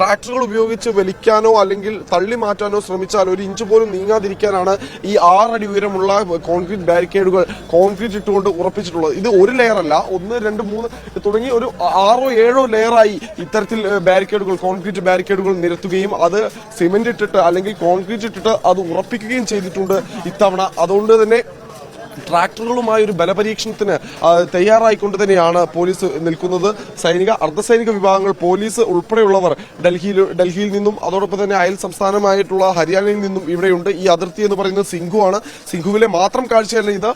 ട്രാക്ടറുകൾ ഉപയോഗിച്ച് വലിക്കാനോ അല്ലെങ്കിൽ തള്ളി മാറ്റാനോ ശ്രമിച്ചാൽ ഒരു ഇഞ്ച് പോലും നീങ്ങാതിരിക്കാനാണ് ഈ 6 അടി ഉയരമുള്ള കോൺക്രീറ്റ് ബാരിക്കേഡുകൾ കോൺക്രീറ്റ് ഇട്ടുകൊണ്ട് ഉറപ്പിച്ചിട്ടുള്ളത്. ഇത് ഒരു ലെയർ അല്ല, 1, 2, 3 തുടങ്ങി ഒരു 6 or 7 ലെയറായി ഇത്തരത്തിൽ ബാരിക്കേഡുകൾ കോൺക്രീറ്റ് ബാരിക്കേഡുകൾ നിരത്തുകയും അത് സിമെന്റ് ഇട്ടിട്ട് അല്ലെങ്കിൽ കോൺക്രീറ്റ് ഇട്ടിട്ട് അത് ഉറപ്പിക്കുകയും ചെയ്തിട്ടുണ്ട് ഇത്തവണ. അതുകൊണ്ട് തന്നെ ട്രാക്ടറുകളുമായ ഒരു ബലപരീക്ഷണത്തിന് തയ്യാറായിക്കൊണ്ട് തന്നെയാണ് പോലീസ് നിൽക്കുന്നത്. സൈനിക അർദ്ധസൈനിക വിഭാഗങ്ങൾ, പോലീസ് ഉൾപ്പെടെയുള്ളവർ ഡൽഹിയിൽ നിന്നും അതോടൊപ്പം തന്നെ അയൽ സംസ്ഥാനമായിട്ടുള്ള ഹരിയാനയിൽ നിന്നും ഇവിടെയുണ്ട്. ഈ അതിർത്തി എന്ന് പറയുന്നത് സിംഘുവാണ്. സിംഘുവിലെ മാത്രം കാഴ്ചയല്ല ഇത്.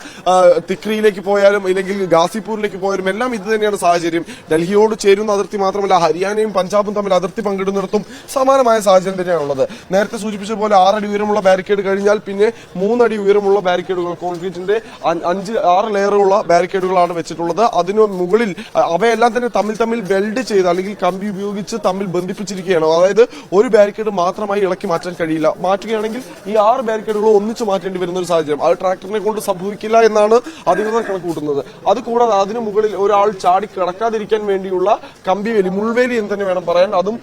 തിക്രിയിലേക്ക് പോയാലും ഇല്ലെങ്കിൽ ഗാസിപൂരിലേക്ക് പോയാലും എല്ലാം ഇത് തന്നെയാണ് സാഹചര്യം. ഡൽഹിയോട് ചേരുന്ന അതിർത്തി മാത്രമല്ല, ഹരിയാനയും പഞ്ചാബും തമ്മിൽ അതിർത്തി പങ്കിടുന്നിടത്തും സമാനമായ സാഹചര്യം തന്നെയാണുള്ളത്. നേരത്തെ സൂചിപ്പിച്ച പോലെ 6 അടി ഉയരമുള്ള ബാരിക്കേഡ് കഴിഞ്ഞാൽ പിന്നെ 3 അടി ഉയരമുള്ള ബാരിക്കേഡുകൾ കോൺക്രീറ്റിന്റെ 5-6 ലെയറുള്ള ബാരിക്കേഡുകളാണ് വെച്ചിട്ടുള്ളത്. അതിനു മുകളിൽ അവയെല്ലാം തന്നെ തമ്മിൽ വെൽഡ് ചെയ്ത് അല്ലെങ്കിൽ കമ്പി ഉപയോഗിച്ച് തമ്മിൽ ബന്ധിപ്പിച്ചിരിക്കുകയാണ്. അതായത് ഒരു ബാരിക്കേഡ് മാത്രമായി ഇളക്കി മാറ്റാൻ കഴിയില്ല. മാറ്റുകയാണെങ്കിൽ ഈ 6 ബാരിക്കേഡുകൾ ഒന്നിച്ച് മാറ്റേണ്ടി വരുന്ന ഒരു സാഹചര്യം അത് ട്രാക്ടറിനെ കൊണ്ട് സംഭവിക്കില്ല എന്നാണ് അധികൃതർ കണക്കുകൂട്ടുന്നത്. അതുകൂടാതെ അതിനു മുകളിൽ ഒരാൾ ചാടി കിടക്കാതിരിക്കാൻ വേണ്ടിയുള്ള കമ്പിവേലി, മുൾവേലി എന്ന് തന്നെ വേണം പറയാൻ. അതും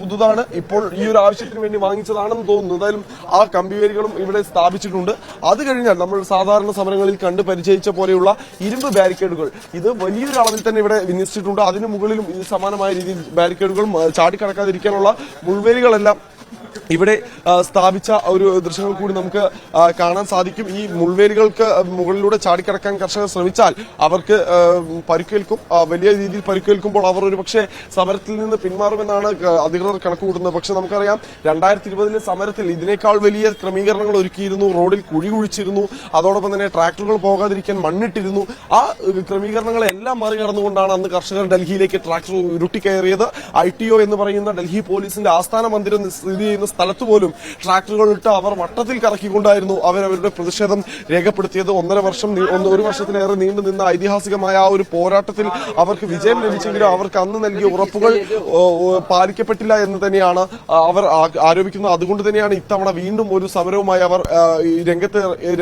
പുതുതാണ്. ഇപ്പോൾ ഈ ഒരു ആവശ്യത്തിന് വേണ്ടി വാങ്ങിച്ചതാണെന്ന് തോന്നുന്നു. എന്തായാലും ആ കമ്പിവേലികളും ഇവിടെ സ്ഥാപിച്ചിട്ടുണ്ട്. അത് കഴിഞ്ഞാൽ നമ്മൾ സാധാരണ സമരങ്ങളിൽ കണ്ട് പരിചയിച്ച പോലെയുള്ള ഇരുമ്പ് ബാരിക്കേഡുകൾ ഇത് വലിയൊരു അളവിൽ തന്നെ ഇവിടെ വിന്യസിച്ചിട്ടുണ്ട്. അതിനു മുകളിലും ഇത് സമാനമായ രീതിയിൽ ബാരിക്കേഡുകൾ ചാടിക്കടക്കാതിരിക്കാനുള്ള മുൾവേലികളെല്ലാം ഇവിടെ സ്ഥാപിച്ച ഒരു ദൃശ്യങ്ങൾ കൂടി നമുക്ക് കാണാൻ സാധിക്കും. ഈ മുൾവേലികൾക്ക് മുകളിലൂടെ ചാടിക്കടക്കാൻ കർഷകർ ശ്രമിച്ചാൽ അവർക്ക് പരിക്കേൽക്കും. വലിയ രീതിയിൽ പരിക്കേൽക്കുമ്പോൾ അവർ ഒരു പക്ഷേ സമരത്തിൽ നിന്ന് പിന്മാറുമെന്നാണ് അധികൃതർ കണക്കുകൂട്ടുന്നത്. പക്ഷെ നമുക്കറിയാം 2020 സമരത്തിൽ ഇതിനേക്കാൾ വലിയ ക്രമീകരണങ്ങൾ ഒരുക്കിയിരുന്നു. റോഡിൽ കുഴി കുഴിച്ചിരുന്നു. അതോടൊപ്പം തന്നെ ട്രാക്ടറുകൾ പോകാതിരിക്കാൻ മണ്ണിട്ടിരുന്നു. ആ ക്രമീകരണങ്ങളെല്ലാം മറികടന്നുകൊണ്ടാണ് അന്ന് കർഷകർ ഡൽഹിയിലേക്ക് ട്രാക്ടർ ഉരുട്ടിക്കയറിയത്. ITO എന്ന് പറയുന്ന ഡൽഹി പോലീസിന്റെ ആസ്ഥാന മന്ദിരം സ്ഥിതി ചെയ്യുന്ന സ്ഥലത്ത് പോലും ട്രാക്ടറുകളിട്ട് അവർ വട്ടത്തിൽ കറക്കിക്കൊണ്ടായിരുന്നു അവരവരുടെ പ്രതിഷേധം രേഖപ്പെടുത്തിയത്. 1 വർഷത്തിലേറെ നീണ്ടുനിന്ന ഐതിഹാസികമായ ആ ഒരു പോരാട്ടത്തിൽ അവർക്ക് വിജയം ലഭിച്ചെങ്കിലും അവർക്ക് അന്ന് നൽകിയ ഉറപ്പുകൾ പാലിക്കപ്പെട്ടില്ല എന്ന് തന്നെയാണ് അവർ ആരോപിക്കുന്നത്. അതുകൊണ്ട് തന്നെയാണ് ഇത്തവണ വീണ്ടും ഒരു സമരവുമായി അവർ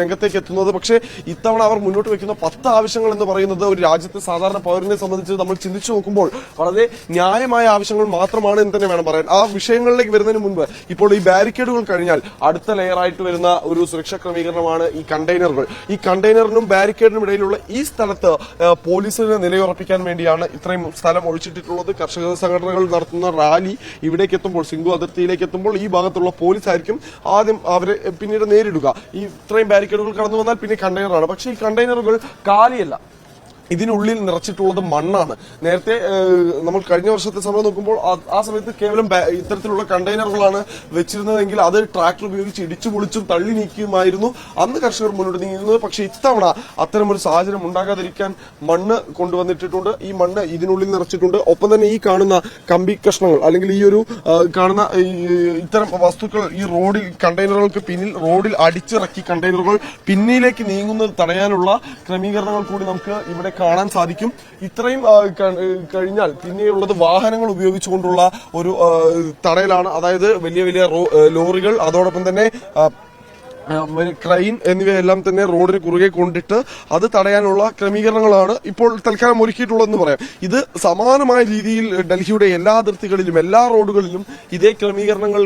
രംഗത്തേക്ക് എത്തുന്നത്. പക്ഷേ ഇത്തവണ അവർ മുന്നോട്ട് വെക്കുന്ന 10 ആവശ്യങ്ങൾ എന്ന് പറയുന്നത് ഒരു രാജ്യത്തെ സാധാരണ പൗരനെ സംബന്ധിച്ച് നമ്മൾ ചിന്തിച്ചു നോക്കുമ്പോൾ വളരെ ന്യായമായ ആവശ്യങ്ങൾ മാത്രമാണ് എന്ന് തന്നെ വേണം പറയാൻ. ആ വിഷയങ്ങളിലേക്ക് വരുന്നതിന് മുൻപ് ഇപ്പോൾ ഈ ബാരിക്കേഡുകൾ കഴിഞ്ഞാൽ അടുത്ത ലെയറായിട്ട് വരുന്ന ഒരു സുരക്ഷാ ക്രമീകരണമാണ് ഈ കണ്ടെയ്നറുകൾ. ഈ കണ്ടെയ്നറിനും ബാരിക്കേഡിനും ഇടയിലുള്ള ഈ സ്ഥലത്ത് പോലീസിന് നിലയുറപ്പിക്കാൻ വേണ്ടിയാണ് ഇത്രയും സ്ഥലം ഒഴിച്ചിട്ടുള്ളത്. കർഷക സംഘടനകൾ നടത്തുന്ന റാലി ഇവിടേക്ക് എത്തുമ്പോൾ, സിംഘു അതിർത്തിയിലേക്ക് എത്തുമ്പോൾ ഈ ഭാഗത്തുള്ള പോലീസ് ആയിരിക്കും ആദ്യം അവരെ പിന്നീട് നേരിടുക. ഈ ഇത്രയും ബാരിക്കേഡുകൾ കടന്നു വന്നാൽ പിന്നെ കണ്ടെയ്നറാണ്. പക്ഷേ ഈ കണ്ടെയ്നറുകൾ കാലിയല്ല, ഇതിനുള്ളിൽ നിറച്ചിട്ടുള്ളത് മണ്ണാണ്. നേരത്തെ നമ്മൾ കഴിഞ്ഞ വർഷത്തെ സമയം നോക്കുമ്പോൾ ആ സമയത്ത് കേവലം ഇത്തരത്തിലുള്ള കണ്ടെയ്നറുകളാണ് വെച്ചിരുന്നതെങ്കിൽ അത് ട്രാക്ടർ ഉപയോഗിച്ച് ഇടിച്ചു പൊളിച്ചും തള്ളി നീക്കിയുമായിരുന്നു അന്ന് കർഷകർ മുന്നോട്ട് നീങ്ങുന്നത്. പക്ഷേ ഇത്തവണ അത്തരമൊരു സാഹചര്യം ഉണ്ടാകാതിരിക്കാൻ മണ്ണ് കൊണ്ടുവന്നിട്ടിട്ടുണ്ട്. ഈ മണ്ണ് ഇതിനുള്ളിൽ നിറച്ചിട്ടുണ്ട്. ഒപ്പം തന്നെ ഈ കാണുന്ന കമ്പി കഷ്ണങ്ങൾ അല്ലെങ്കിൽ ഈ ഒരു കാണുന്ന ഇത്തരം വസ്തുക്കൾ ഈ റോഡിൽ കണ്ടെയ്നറുകൾക്ക് പിന്നിൽ റോഡിൽ അടിച്ചിറക്കി കണ്ടെയ്നറുകൾ പിന്നിലേക്ക് നീങ്ങുന്നത് തടയാനുള്ള ക്രമീകരണങ്ങൾ കൂടി നമുക്ക് ഇവിടെ കാണാൻ സാധിക്കും. ഇത്രയും കഴിഞ്ഞാൽ പിന്നെയുള്ളത് വാഹനങ്ങൾ ഉപയോഗിച്ചുകൊണ്ടുള്ള ഒരു തടയലാണ്. അതായത് വലിയ വലിയ ലോറികൾ അതോടൊപ്പം തന്നെ ക്രെയിൻ എന്നിവയെല്ലാം തന്നെ റോഡിന് കുറുകെ കൊണ്ടിട്ട് അത് തടയാനുള്ള ക്രമീകരണങ്ങളാണ് ഇപ്പോൾ തൽക്കാലം ഒരുക്കിയിട്ടുള്ളതെന്ന് പറയാം. ഇത് സമാനമായ രീതിയിൽ ഡൽഹിയുടെ എല്ലാ അതിർത്തികളിലും എല്ലാ റോഡുകളിലും ഇതേ ക്രമീകരണങ്ങൾ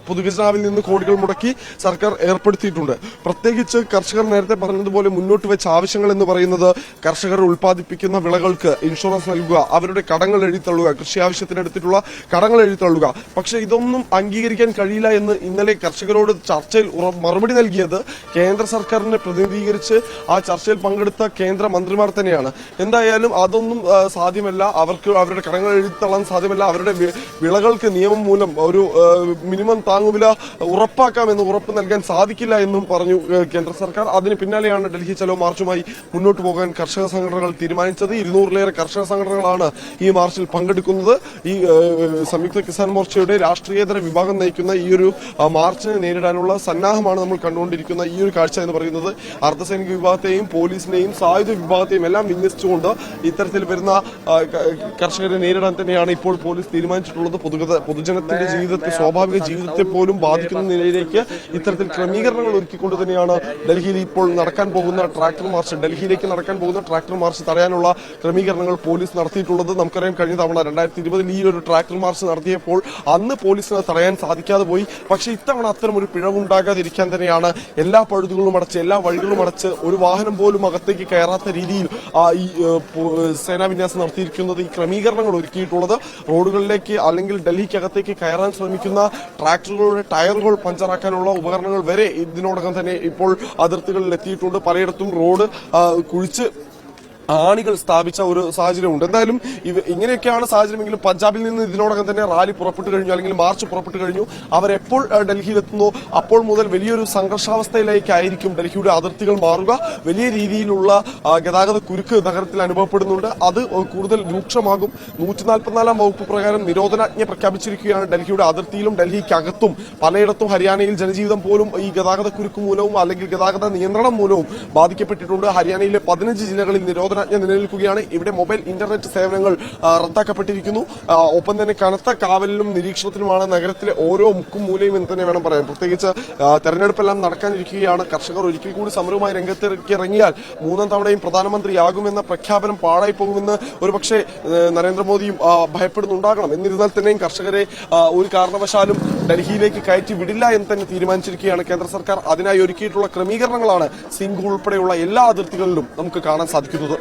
പൊതുഖജനാവിൽ നിന്ന് കോടികൾ മുടക്കി സർക്കാർ ഏർപ്പെടുത്തിയിട്ടുണ്ട്. പ്രത്യേകിച്ച് കർഷകർ നേരത്തെ പറഞ്ഞതുപോലെ മുന്നോട്ട് വെച്ച ആവശ്യങ്ങൾ എന്ന് പറയുന്നത് കർഷകർ ഉൽപ്പാദിപ്പിക്കുന്ന വിളകൾക്ക് ഇൻഷുറൻസ് നൽകുക, അവരുടെ കടങ്ങൾ എഴുതിത്തള്ളുക, കൃഷി ആവശ്യത്തിനെടുത്തിട്ടുള്ള കടങ്ങൾ എഴുതിത്തള്ളുക. പക്ഷെ ഇതൊന്നും അംഗീകരിക്കാൻ കഴിയില്ല എന്ന് ഇന്നലെ കർഷകരോട് ചർച്ചയിൽ മറുപടി നൽകിയത് കേന്ദ്ര സർക്കാരിനെ പ്രതിനിധീകരിച്ച് ആ ചർച്ചയിൽ പങ്കെടുത്ത കേന്ദ്ര മന്ത്രിമാർ തന്നെയാണ്. എന്തായാലും അതൊന്നും സാധ്യമല്ല. അവർക്ക് അവരുടെ കടങ്ങൾ എഴുതിത്തള്ളാൻ സാധ്യമല്ല. അവരുടെ വിളകൾക്ക് നിയമം മൂലം ഒരു മിനിമം താങ്ങുവില ഉറപ്പാക്കാമെന്ന് ഉറപ്പ് നൽകാൻ സാധിക്കില്ല എന്നും പറഞ്ഞു കേന്ദ്ര സർക്കാർ. അതിന് പിന്നാലെയാണ് ഡൽഹി ചലോ മാർച്ചുമായി മുന്നോട്ട് പോകാൻ കർഷക സംഘടനകൾ തീരുമാനിച്ചത്. 200-ലേറെ കർഷക സംഘടനകളാണ് ഈ മാർച്ചിൽ പങ്കെടുക്കുന്നത്. ഈ സംയുക്ത കിസാൻ മോർച്ചയുടെ രാഷ്ട്രീയേതര വിഭാഗം നയിക്കുന്ന ഈ ഒരു മാർച്ചിനെ നേരിടാനുള്ള സന്നാഹ സന്നാഹമാണ് നമ്മൾ കണ്ടുകൊണ്ടിരിക്കുന്ന ഈ ഒരു കാഴ്ച എന്ന് പറയുന്നത്. അർദ്ധസൈനിക വിഭാഗത്തെയും പോലീസിനെയും സായുധ വിഭാഗത്തെയും എല്ലാം വിന്യസിച്ചുകൊണ്ട് ഇത്തരത്തിൽ വരുന്ന കർഷകരെ നേരിടാൻ തന്നെയാണ് ഇപ്പോൾ പോലീസ് തീരുമാനിച്ചിട്ടുള്ളത്. പൊതുജനത്തിന്റെ ജീവിതത്തെ, സ്വാഭാവിക ജീവിതത്തെ പോലും ബാധിക്കുന്ന നിലയിലേക്ക് ഇത്തരത്തിൽ ക്രമീകരണങ്ങൾ ഒരുക്കിക്കൊണ്ട് തന്നെയാണ് ഡൽഹിയിൽ ഇപ്പോൾ നടക്കാൻ പോകുന്ന ട്രാക്ടർ മാർച്ച്, ഡൽഹിയിലേക്ക് നടക്കാൻ പോകുന്ന ട്രാക്ടർ മാർച്ച് തടയാനുള്ള ക്രമീകരണങ്ങൾ പോലീസ് നടത്തിയിട്ടുള്ളത്. നമുക്കറിയാം, കഴിഞ്ഞ തവണ 2020 ഈ ഒരു ട്രാക്ടർ മാർച്ച് നടത്തിയപ്പോൾ അന്ന് പോലീസിന് തടയാൻ സാധിക്കാതെ പോയി. പക്ഷേ ഇത്തവണ അത്തരം ഒരു പിഴവുണ്ടാകാതിരിക്കാൻ തന്നെയാണ് എല്ലാ പഴുതുകളും അടച്ച്, എല്ലാ വഴികളും അടച്ച്, ഒരു വാഹനം പോലും അകത്തേക്ക് കയറാത്ത രീതിയിൽ ഈ സേനാവിന്യാസം നടത്തിയിരിക്കുന്നത്, ഈ ക്രമീകരണങ്ങൾ ഒരുക്കിയിട്ടുള്ളത്. റോഡുകളിലേക്ക് അല്ലെങ്കിൽ ഡൽഹിക്കകത്തേക്ക് കയറാൻ ശ്രമിക്കുന്ന ട്രാക്ടറുകളുടെ ടയറുകൾ പഞ്ചറാക്കാനുള്ള ഉപകരണങ്ങൾ വരെ ഇതിനോടകം തന്നെ ഇപ്പോൾ അതിർത്തികളിൽ എത്തിയിട്ടുണ്ട്. പലയിടത്തും റോഡ് കുഴിച്ച് ആണികൾ സ്ഥാപിച്ച ഒരു സാഹചര്യമുണ്ട്. എന്തായാലും ഇങ്ങനെയൊക്കെയാണ് സാഹചര്യമെങ്കിലും പഞ്ചാബിൽ നിന്ന് ഇതിനോടകം തന്നെ റാലി പുറപ്പെട്ടു കഴിഞ്ഞു, അല്ലെങ്കിൽ മാർച്ച് പുറപ്പെട്ടു കഴിഞ്ഞു. അവരെപ്പോൾ ഡൽഹിയിലെത്തുന്നു അപ്പോൾ മുതൽ വലിയൊരു സംഘർഷാവസ്ഥയിലേക്കായിരിക്കും ഡൽഹിയുടെ അതിർത്തികൾ മാറുക. വലിയ രീതിയിലുള്ള ഗതാഗത കുരുക്ക് നഗരത്തിൽ അനുഭവപ്പെടുന്നുണ്ട്. അത് കൂടുതൽ രൂക്ഷമാകും. 144 വകുപ്പ് പ്രകാരം നിരോധനാജ്ഞ പ്രഖ്യാപിച്ചിരിക്കുകയാണ് ഡൽഹിയുടെ അതിർത്തിയിലും ഡൽഹിക്കകത്തും. പലയിടത്തും ഹരിയാനയിൽ ജനജീവിതം പോലും ഈ ഗതാഗത കുരുക്ക് മൂലവും അല്ലെങ്കിൽ ഗതാഗത നിയന്ത്രണം മൂലവും ബാധിക്കപ്പെട്ടിട്ടുണ്ട്. ഹരിയാനയിലെ 15 ജില്ലകളിൽ നിരോധനാജ്ഞ നിലനിൽക്കുകയാണ്. ഇവിടെ മൊബൈൽ ഇന്റർനെറ്റ് സേവനങ്ങൾ റദ്ദാക്കപ്പെട്ടിരിക്കുന്നു. ഒപ്പം തന്നെ കനത്ത കാവലിലും നിരീക്ഷണത്തിലുമാണ് നഗരത്തിലെ ഓരോ മുക്കും മൂലയും എന്ന് തന്നെ വേണം പറയാൻ. പ്രത്യേകിച്ച് തെരഞ്ഞെടുപ്പെല്ലാം നടക്കാനിരിക്കുകയാണ്. കർഷകർ ഒരിക്കൽ കൂടി സമരവുമായി രംഗത്തേക്ക് ഇറങ്ങിയാൽ 3ാം തവണയും പ്രധാനമന്ത്രിയാകുമെന്ന പ്രഖ്യാപനം പാഴായി പോകുമെന്ന് ഒരുപക്ഷെ നരേന്ദ്രമോദിയും ഭയപ്പെടുന്നുണ്ടാകണം. എന്നിരുന്നാൽ തന്നെയും കർഷകരെ ഒരു കാരണവശാലും ഡൽഹിയിലേക്ക് കയറ്റി വിടില്ല എന്ന് തന്നെ തീരുമാനിച്ചിരിക്കുകയാണ് കേന്ദ്ര സർക്കാർ. അതിനായി ഒരുക്കിയിട്ടുള്ള ക്രമീകരണങ്ങളാണ് സിംഗ് ഉൾപ്പെടെയുള്ള എല്ലാ അതിർത്തികളിലും നമുക്ക് കാണാൻ സാധിക്കുന്നത്.